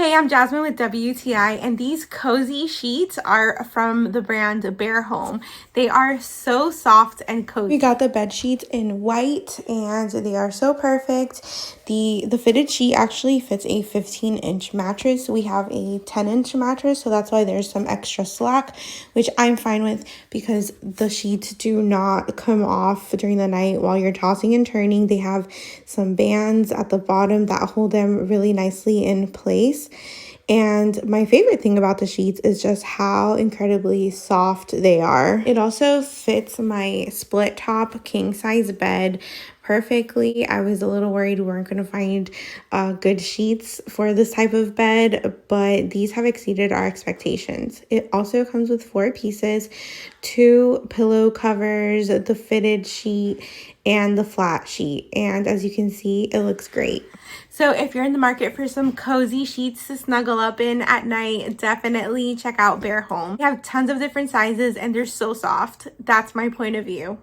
Hey, I'm Jasmine with WTI, and these cozy sheets are from the brand Bear Home. They are so soft and cozy. We got the bed sheets in white, and they are so perfect. The fitted sheet actually fits a 15-inch mattress. We have a 10-inch mattress, so that's why there's some extra slack, which I'm fine with because the sheets do not come off during the night while you're tossing and turning. They have some bands at the bottom that hold them really nicely in place. And my favorite thing about the sheets is just how incredibly soft they are. It also fits my split top king size bed perfectly. I was a little worried we weren't going to find good sheets for this type of bed, but these have exceeded our expectations. It also comes with 4 pieces, 2 pillow covers, the fitted sheet, and the flat sheet. And as you can see, it looks great. So if you're in the market for some cozy sheets to snuggle up in at night, definitely check out Bear Home. They have tons of different sizes and they're so soft. That's my point of view.